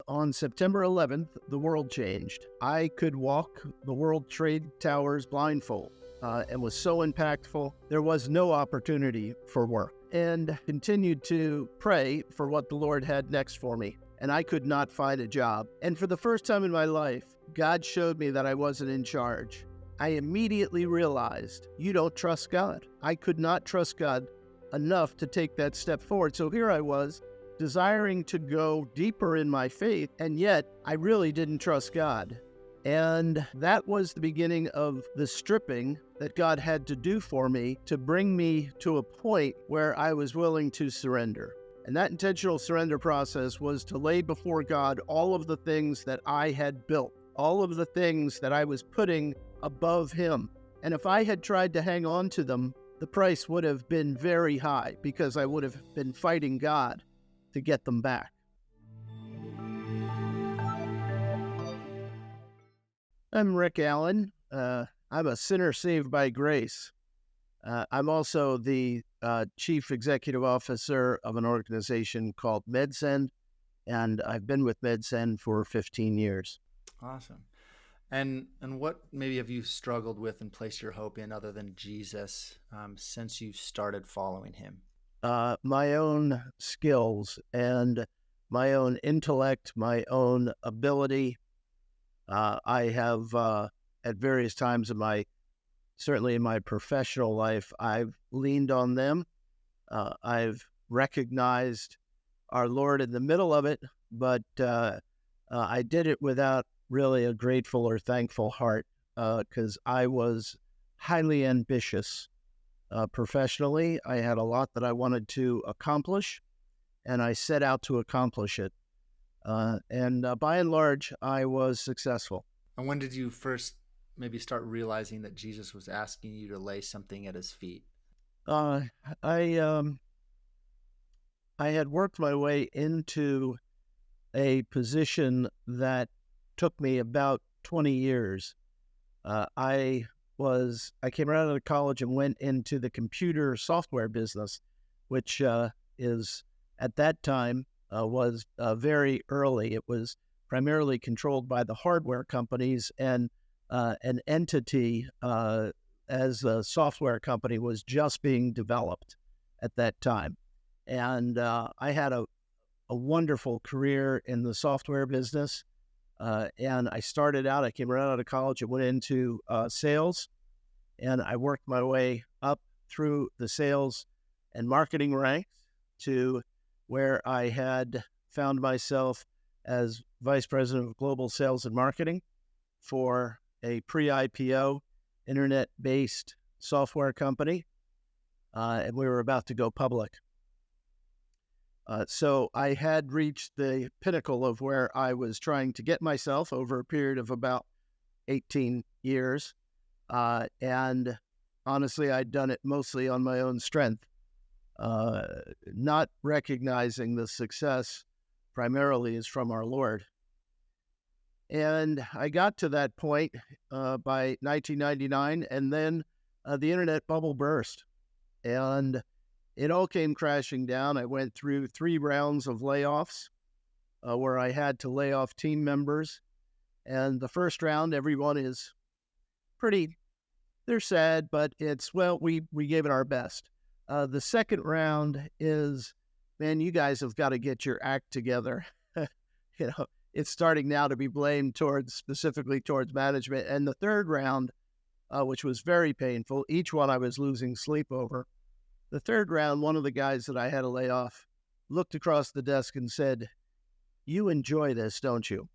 On September 11th, the world changed. I could walk the World Trade Towers blindfold and was so impactful. There was no opportunity for work, and continued to pray for what the Lord had next for me. And I could not find a job. And for the first time in my life, God showed me that I wasn't in charge. I immediately realized, you don't trust God. I could not trust God enough to take that step forward. So here I was, desiring to go deeper in my faith, and yet I really didn't trust God. And that was the beginning of the stripping that God had to do for me to bring me to a point where I was willing to surrender. And that intentional surrender process was to lay before God all of the things that I had built, all of the things that I was putting above Him. And if I had tried to hang on to them, the price would have been very high, because I would have been fighting God to get them back. I'm Rick Allen. I'm a sinner saved by grace. I'm also the chief executive officer of an organization called MedSend, and I've been with MedSend for 15 years. Awesome. And what maybe have you struggled with and placed your hope in other than Jesus since you started following Him? My own skills and my own intellect, my own ability. I have, at various times certainly in my professional life, I've leaned on them. I've recognized our Lord in the middle of it, but I did it without really a grateful or thankful heart, because I was highly ambitious. Professionally, I had a lot that I wanted to accomplish, and I set out to accomplish it. And by and large, I was successful. And when did you first maybe start realizing that Jesus was asking you to lay something at His feet? I had worked my way into a position that took me about 20 years. I came right out of college and went into the computer software business, which is at that time was very early. It was primarily controlled by the hardware companies, and an entity as a software company was just being developed at that time. And I had a wonderful career in the software business. And I came right out of college and went into sales, and I worked my way up through the sales and marketing ranks to where I had found myself as Vice President of Global Sales and Marketing for a pre-IPO internet-based software company, and we were about to go public. So I had reached the pinnacle of where I was trying to get myself over a period of about 18 years. And honestly, I'd done it mostly on my own strength, not recognizing the success primarily is from our Lord. And I got to that point by 1999, and then the internet bubble burst. And it all came crashing down. I went through 3 rounds of layoffs where I had to lay off team members. And the first round, everyone is they're sad, but we gave it our best. The second round is, man, you guys have got to get your act together. It's starting now to be blamed specifically towards management. And the third round, which was very painful, each one I was losing sleep over. The third round, one of the guys that I had to lay off looked across the desk and said, "You enjoy this, don't you?"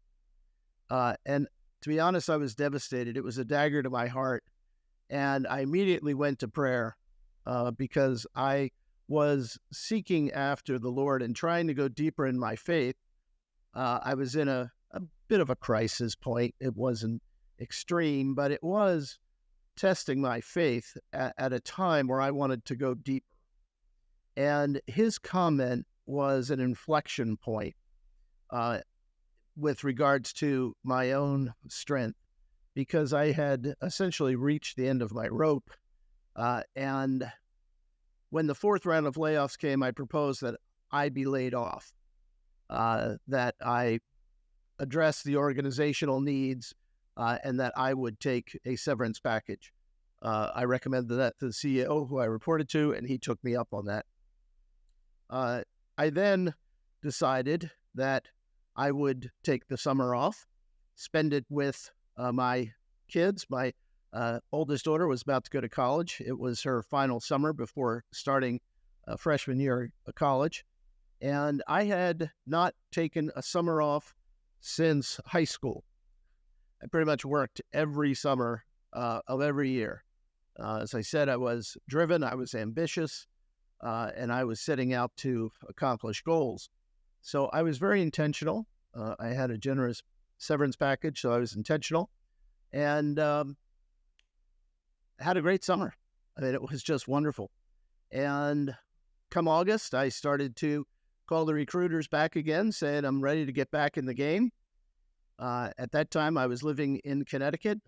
And to be honest, I was devastated. It was a dagger to my heart. And I immediately went to prayer because I was seeking after the Lord and trying to go deeper in my faith. I was in a bit of a crisis point. It wasn't extreme, but it was testing my faith at a time where I wanted to go deeper. And his comment was an inflection point with regards to my own strength, because I had essentially reached the end of my rope. And when the fourth round of layoffs came, I proposed that I be laid off, that I address the organizational needs, and that I would take a severance package. I recommended that to the CEO who I reported to, and he took me up on that. I then decided that I would take the summer off, spend it with my kids. My oldest daughter was about to go to college. It was her final summer before starting freshman year of college. And I had not taken a summer off since high school. I pretty much worked every summer of every year. As I said, I was driven, I was ambitious, and I was setting out to accomplish goals. So I was very intentional. I had a generous severance package, so I was intentional, and had a great summer. I mean, it was just wonderful. And come August, I started to call the recruiters back again, saying I'm ready to get back in the game. At that time, I was living in Connecticut,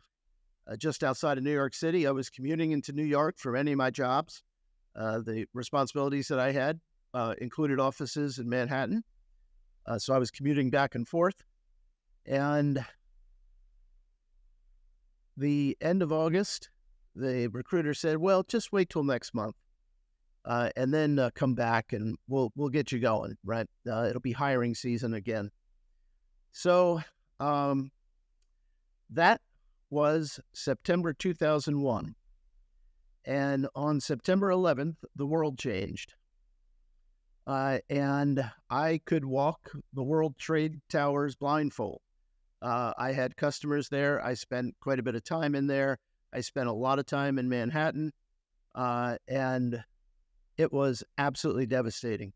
just outside of New York City. I was commuting into New York for any of my jobs. The responsibilities that I had included offices in Manhattan. So I was commuting back and forth. And the end of August, the recruiter said, well, just wait till next month. And then come back and we'll get you going, right? It'll be hiring season again. So that was September 2001. And on September 11th, the world changed. And I could walk the World Trade Towers blindfold. I had customers there. I spent quite a bit of time in there. I spent a lot of time in Manhattan. And it was absolutely devastating.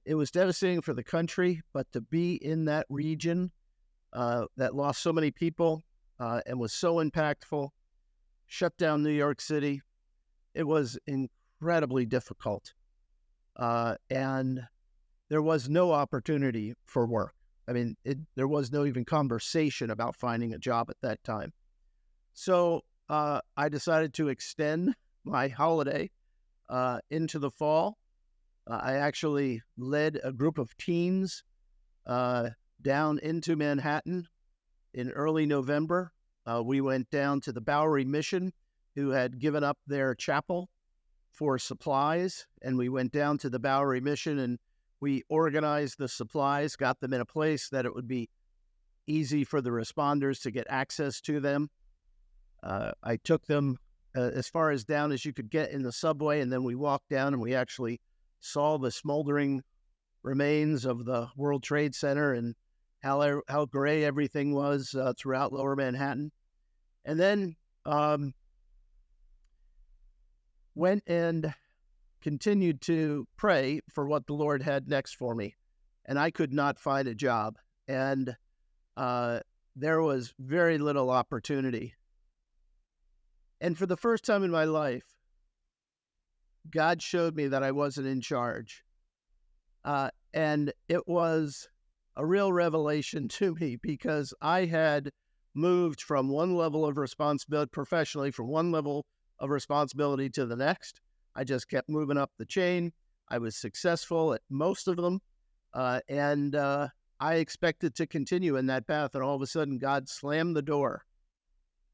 It was devastating for the country, but to be in that region that lost so many people and was so impactful, shut down New York City, it was incredibly difficult. And there was no opportunity for work. I mean, there was no even conversation about finding a job at that time. So I decided to extend my holiday into the fall. I actually led a group of teens down into Manhattan in early November. We went down to the Bowery Mission, who had given up their chapel for supplies, and we went down to the Bowery Mission and we organized the supplies, got them in a place that it would be easy for the responders to get access to them. I took them as far as down as you could get in the subway, and then we walked down and we actually saw the smoldering remains of the World Trade Center and how gray everything was throughout Lower Manhattan. And then went and continued to pray for what the Lord had next for me. And I could not find a job. And there was very little opportunity. And for the first time in my life, God showed me that I wasn't in charge. And it was a real revelation to me, because I had moved from one level of responsibility professionally, from one level of responsibility to the next. I just kept moving up the chain. I was successful at most of them. And I expected to continue in that path. And all of a sudden, God slammed the door.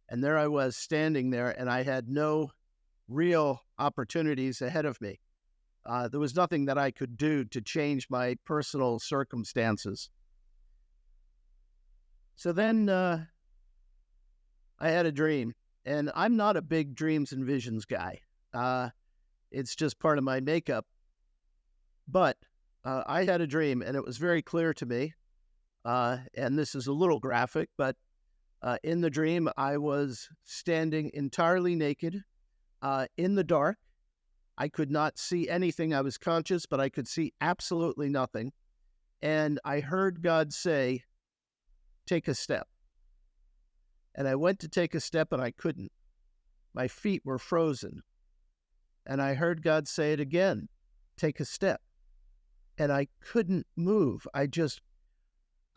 And there I was standing there, and I had no real opportunities ahead of me. There was nothing that I could do to change my personal circumstances. So then I had a dream, and I'm not a big dreams and visions guy. It's just part of my makeup. But I had a dream, and it was very clear to me, and this is a little graphic, but in the dream, I was standing entirely naked in the dark. I could not see anything. I was conscious, but I could see absolutely nothing. And I heard God say, take a step. And I went to take a step, and I couldn't. My feet were frozen. And I heard God say it again, take a step. And I couldn't move. I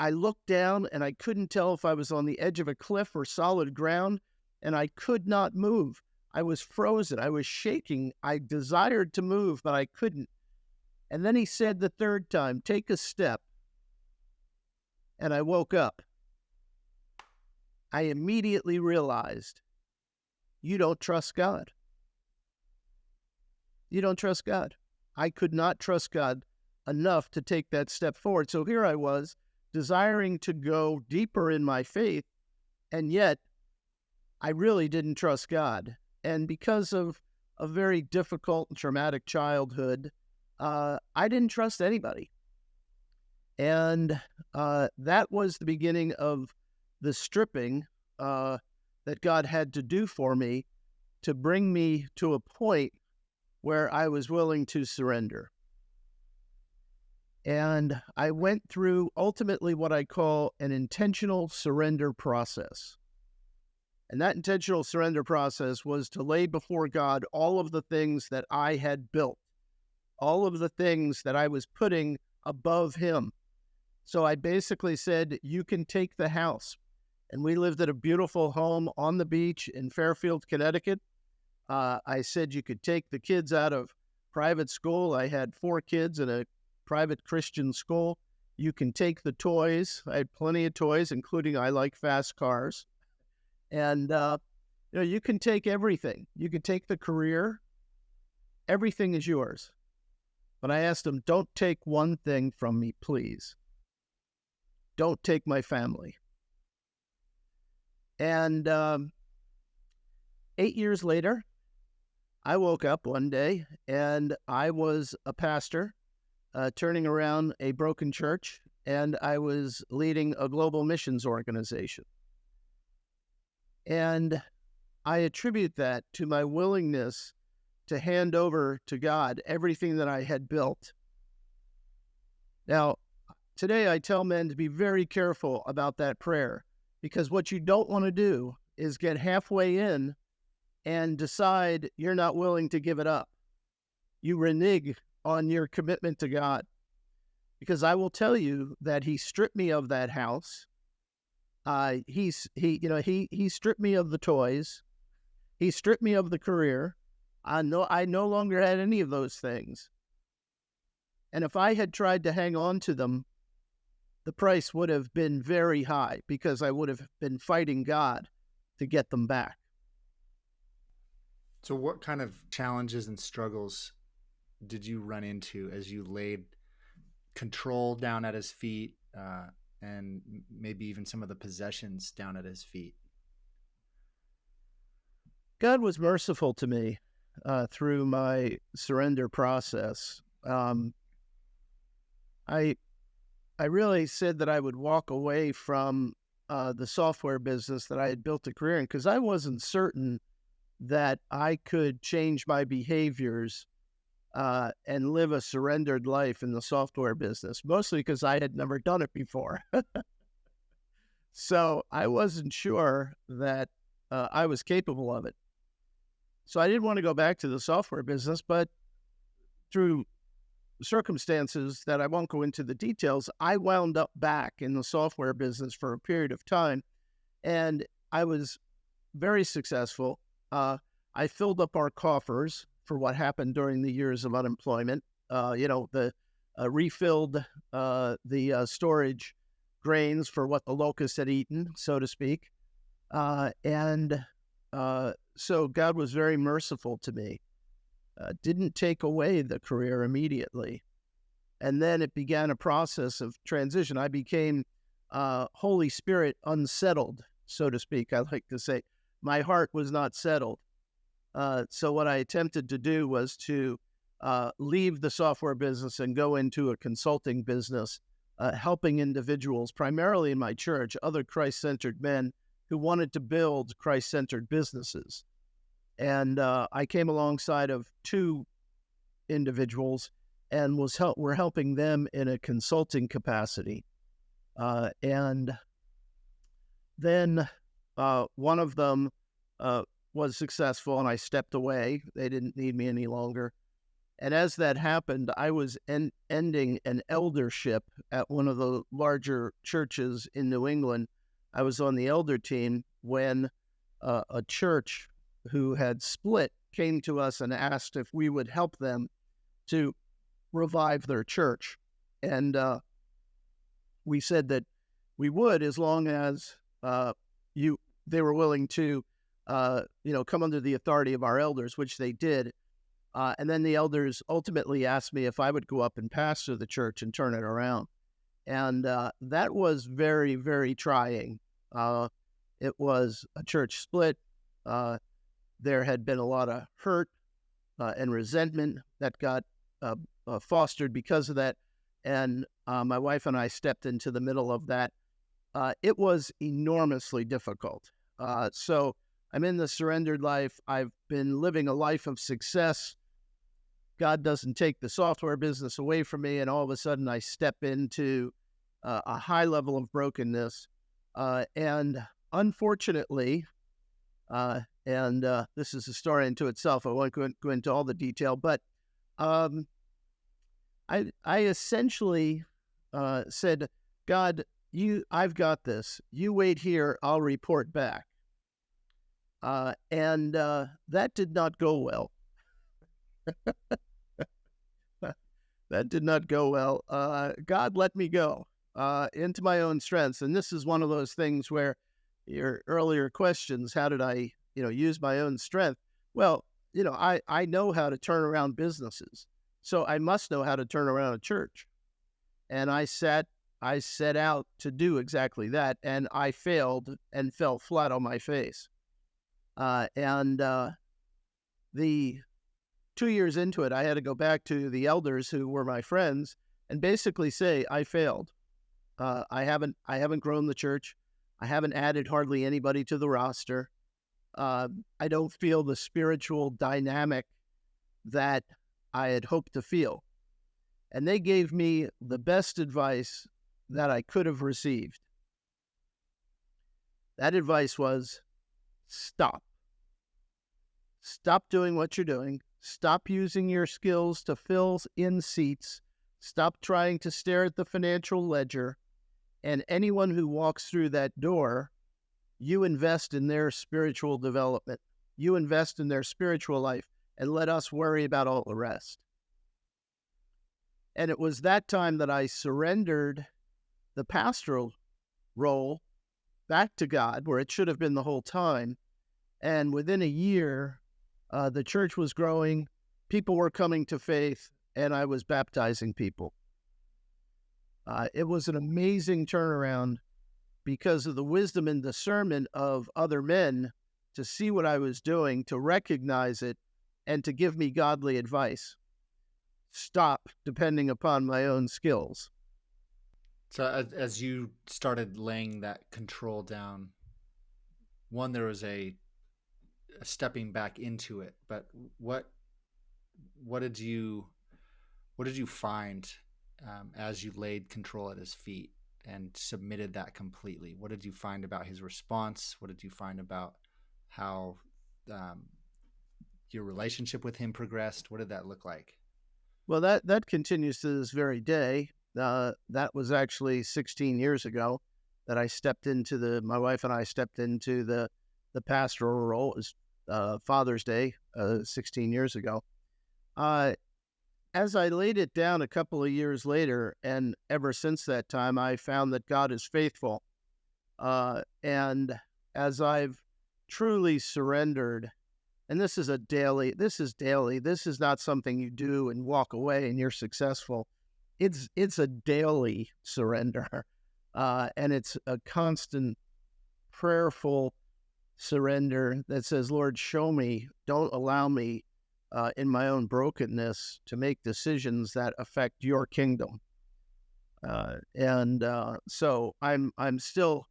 looked down, and I couldn't tell if I was on the edge of a cliff or solid ground, and I could not move. I was frozen. I was shaking. I desired to move, but I couldn't. And then he said the third time, take a step. and I woke up, I immediately realized you don't trust God. You don't trust God. I could not trust God enough to take that step forward. So here I was, desiring to go deeper in my faith, and yet I really didn't trust God. And because of a very difficult and traumatic childhood, I didn't trust anybody. And that was the beginning of the stripping that God had to do for me to bring me to a point where I was willing to surrender. And I went through ultimately what I call an intentional surrender process. And that intentional surrender process was to lay before God all of the things that I had built, all of the things that I was putting above Him. So I basically said, you can take the house. And we lived at a beautiful home on the beach in Fairfield, Connecticut. I said you could take the kids out of private school. I had 4 kids in a private Christian school. You can take the toys. I had plenty of toys, including I like fast cars. And, you can take everything. You can take the career. Everything is yours. But I asked them, don't take one thing from me, please. Don't take my family. And 8 years later, I woke up one day and I was a pastor turning around a broken church, and I was leading a global missions organization. And I attribute that to my willingness to hand over to God everything that I had built. Now, today I tell men to be very careful about that prayer, because what you don't want to do is get halfway in and decide you're not willing to give it up. You renege on your commitment to God, because I will tell you that He stripped me of that house. He stripped me of the toys. He stripped me of the career. I no longer had any of those things. And if I had tried to hang on to them, the price would have been very high, because I would have been fighting God to get them back. So what kind of challenges and struggles did you run into as you laid control down at His feet, and maybe even some of the possessions down at His feet? God was merciful to me through my surrender process. I really said that I would walk away from the software business that I had built a career in, because I wasn't certain that I could change my behaviors and live a surrendered life in the software business, mostly because I had never done it before. So I wasn't sure that I was capable of it. So I didn't want to go back to the software business, but through circumstances that I won't go into the details, I wound up back in the software business for a period of time, and I was very successful. I filled up our coffers for what happened during the years of unemployment. Refilled the storage grains for what the locusts had eaten, so to speak. So God was very merciful to me. Didn't take away the career immediately. And then it began a process of transition. I became Holy Spirit unsettled, so to speak. I like to say my heart was not settled. So what I attempted to do was to leave the software business and go into a consulting business, helping individuals, primarily in my church, other Christ-centered men who wanted to build Christ-centered businesses. And I came alongside of 2 individuals and were helping them in a consulting capacity. And then one of them was successful, and I stepped away. They didn't need me any longer. And as that happened, I was ending an eldership at one of the larger churches in New England. I was on the elder team when a church who had split came to us and asked if we would help them to revive their church. And we said that we would, as long as you they were willing to come under the authority of our elders, which they did. And then the elders ultimately asked me if I would go up and pastor the church and turn it around. And that was very, very trying. It was a church split. There had been a lot of hurt and resentment that got fostered because of that. And my wife and I stepped into the middle of that. It was enormously difficult. So I'm in the surrendered life. I've been living a life of success. God doesn't take the software business away from me, and all of a sudden I step into a high level of brokenness. And unfortunately, this is a story into itself. I won't go into all the detail, but I essentially said, God, I've got this. You wait here. I'll report back. And that did not go well. That did not go well. God let me go into my own strengths. And this is one of those things where your earlier questions, how did I, use my own strength? Well, I know how to turn around businesses. So I must know how to turn around a church. And I set out to do exactly that. And I failed and fell flat on my face. The 2 years into it, I had to go back to the elders who were my friends and basically say, I failed. I haven't grown the church. I haven't added hardly anybody to the roster. I don't feel the spiritual dynamic that I had hoped to feel. And they gave me the best advice that I could have received. That advice was, stop. Stop doing what you're doing. Stop using your skills to fill in seats. Stop trying to stare at the financial ledger. And anyone who walks through that door, you invest in their spiritual development. You invest in their spiritual life, and let us worry about all the rest. And it was that time that I surrendered the pastoral role back to God, where it should have been the whole time. And within a year, the church was growing, people were coming to faith, and I was baptizing people. It was an amazing turnaround because of the wisdom and discernment of other men to see what I was doing, to recognize it, and to give me godly advice. Stop depending upon my own skills. So as you started laying that control down, one, there was a stepping back into it, but what did you find as you laid control at his feet and submitted that completely? What did you find about his response? What did you find about how your relationship with him progressed? What did that look like? Well, that continues to this very day. That was actually 16 years ago that my wife and I stepped into the pastoral role. It was Father's Day 16 years ago. As I laid it down a couple of years later, and ever since that time, I found that God is faithful. And as I've truly surrendered, and this is daily. This is not something you do and walk away and you're successful. It's a daily surrender. And it's a constant prayerful surrender that says, Lord, show me, don't allow me in my own brokenness to make decisions that affect your kingdom. So I'm still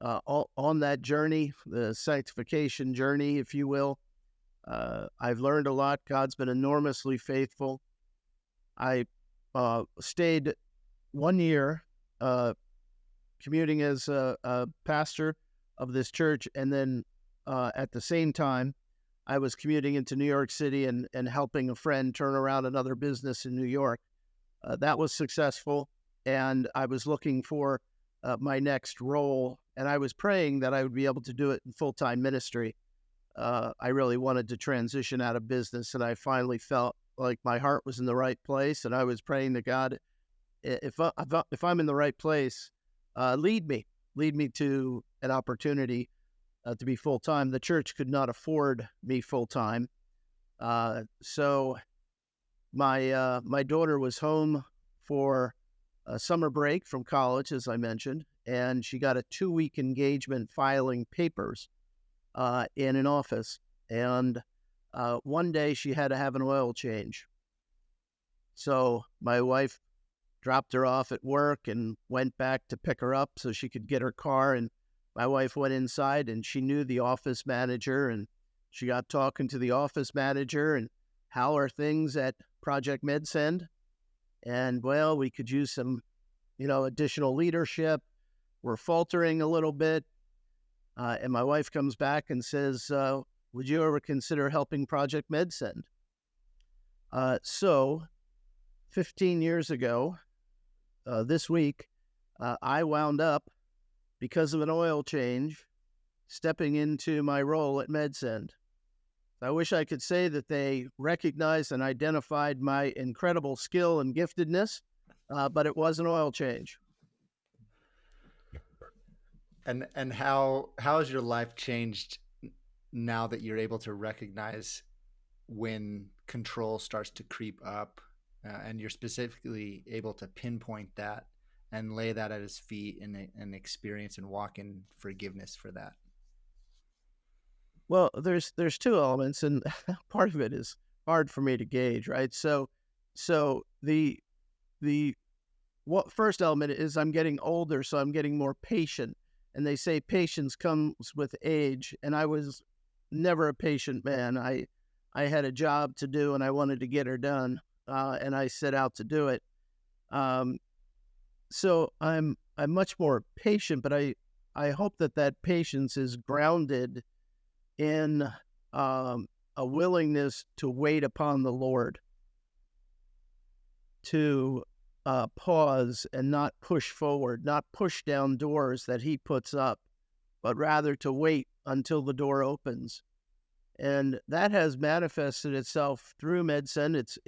on that journey, the sanctification journey, if you will. I've learned a lot. God's been enormously faithful. I stayed 1 year commuting as a pastor of this church, and then at the same time, I was commuting into New York City and helping a friend turn around another business in New York. That was successful, and I was looking for my next role, and I was praying that I would be able to do it in full-time ministry. I really wanted to transition out of business, and I finally felt like my heart was in the right place, and I was praying to God, if I'm in the right place, lead me to an opportunity to be full time. The church could not afford me full time, so my daughter was home for a summer break from college, as I mentioned, and she got a 2-week engagement filing papers in an office. And one day she had to have an oil change. So my wife dropped her off at work and went back to pick her up so she could get her car. And my wife went inside and she knew the office manager, and she got talking to the office manager and how are things at Project MedSend? And well, we could use some, additional leadership. We're faltering a little bit. And my wife comes back and says, would you ever consider helping Project MedSend? So 15 years ago, this week, I wound up, because of an oil change, stepping into my role at MedSend. I wish I could say that they recognized and identified my incredible skill and giftedness, but it was an oil change. And how has your life changed now that you're able to recognize when control starts to creep up, and you're specifically able to pinpoint that and lay that at his feet and experience and walk in forgiveness for that? Well, there's two elements, and part of it is hard for me to gauge, right? So the first element is I'm getting older, so I'm getting more patient. And they say patience comes with age, and I was never a patient man. I had a job to do, and I wanted to get her done, and I set out to do it. So I'm much more patient, but I hope that patience is grounded in a willingness to wait upon the Lord, to pause and not push forward, not push down doors that he puts up, but rather to wait until the door opens. And that has manifested itself through MedSend.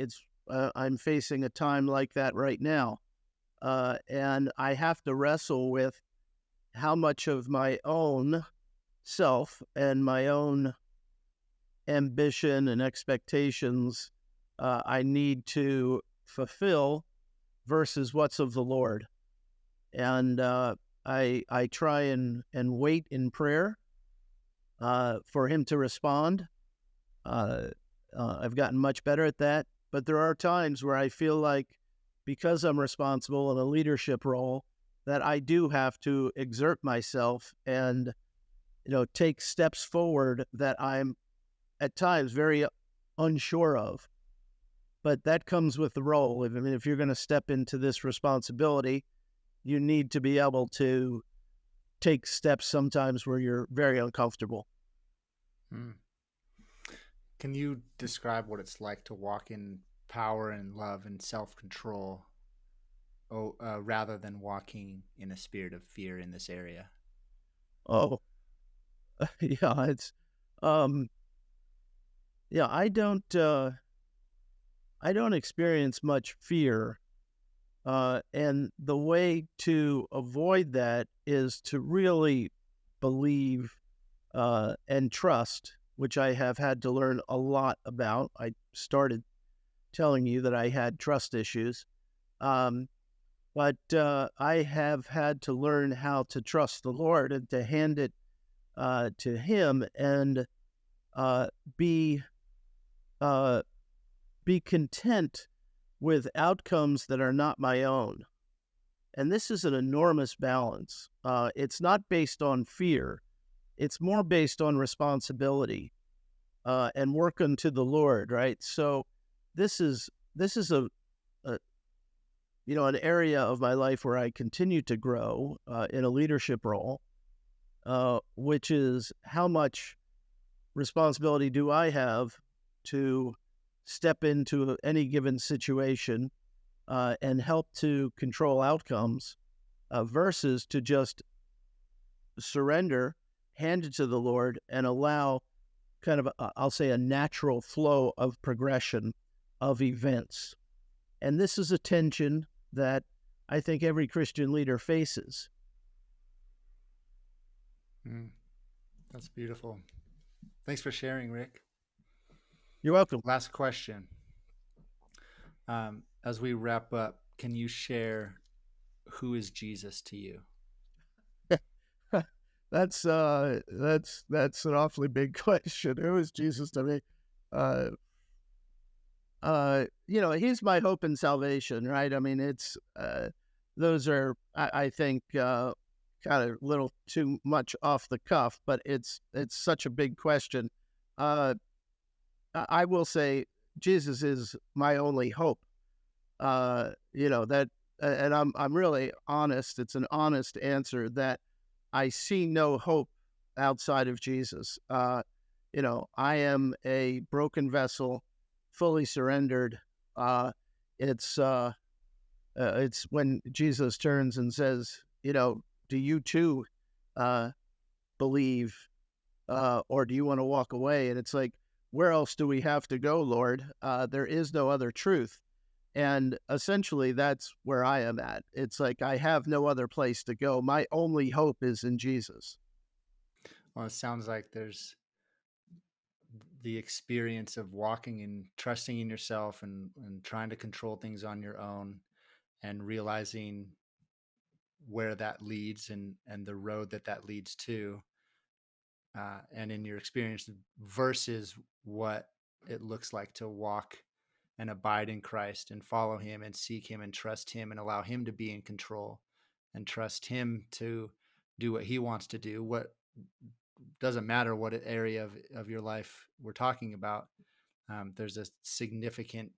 I'm facing a time like that right now. And I have to wrestle with how much of my own self and my own ambition and expectations I need to fulfill versus what's of the Lord. And I try and wait in prayer for him to respond. I've gotten much better at that, but there are times where I feel like, because I'm responsible in a leadership role, that I do have to exert myself and take steps forward that I'm at times very unsure of. But that comes with the role. If you're going to step into this responsibility, you need to be able to take steps sometimes where you're very uncomfortable. Can you describe what it's like to walk in power and love and self-control, rather than walking in a spirit of fear in this area? Oh, yeah, it's, I don't experience much fear. And the way to avoid that is to really believe and trust, which I have had to learn a lot about. I started telling you that I had trust issues. But I have had to learn how to trust the Lord and to hand it to him and be content with outcomes that are not my own. And this is an enormous balance. It's not based on fear. It's more based on responsibility and work unto the Lord, right? So this is an area of my life where I continue to grow in a leadership role, which is how much responsibility do I have to step into any given situation and help to control outcomes versus to just surrender, hand it to the Lord, and allow kind of, I'll say, a natural flow of progression of events. And this is a tension that I think every Christian leader faces. Mm, that's beautiful. Thanks for sharing, Rick. You're welcome. Last question. As we wrap up, can you share who is Jesus to you? That's an awfully big question. Who is Jesus to me? Uh, he's my hope and salvation, right? I mean, those are, I think, kind of a little too much off the cuff, but it's such a big question. Uh, I will say Jesus is my only hope. That, and I'm really honest. It's an honest answer that I see no hope outside of Jesus. I am a broken vessel, fully surrendered. Uh, it's when Jesus turns and says, do you too uh, believe, or do you want to walk away? And it's like, where else do we have to go, Lord? There is no other truth. And essentially, that's where I am at. It's like I have no other place to go. My only hope is in Jesus. Well, it sounds like there's the experience of walking and trusting in yourself and trying to control things on your own and realizing where that leads and the road that leads to. And in your experience versus what it looks like to walk and abide in Christ and follow him and seek him and trust him and allow him to be in control and trust him to do what he wants to do. What doesn't matter what area of your life we're talking about. There's a significant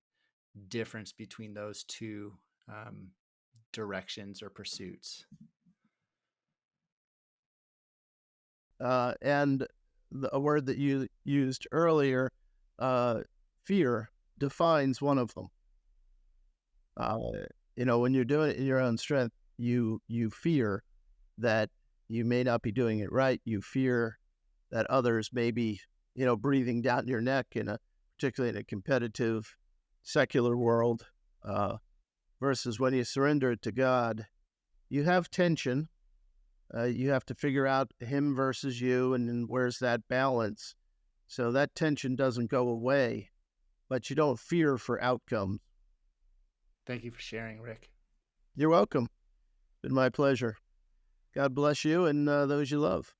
difference between those two directions or pursuits. And a word that you used earlier, fear, defines one of them. When you're doing it in your own strength, you fear that you may not be doing it right. You fear that others may be, breathing down your neck particularly in a competitive, secular world. Versus when you surrender it to God, you have tension. You have to figure out him versus you, and then where's that balance? So that tension doesn't go away, but you don't fear for outcomes. Thank you for sharing, Rick. You're welcome. Been my pleasure. God bless you and those you love.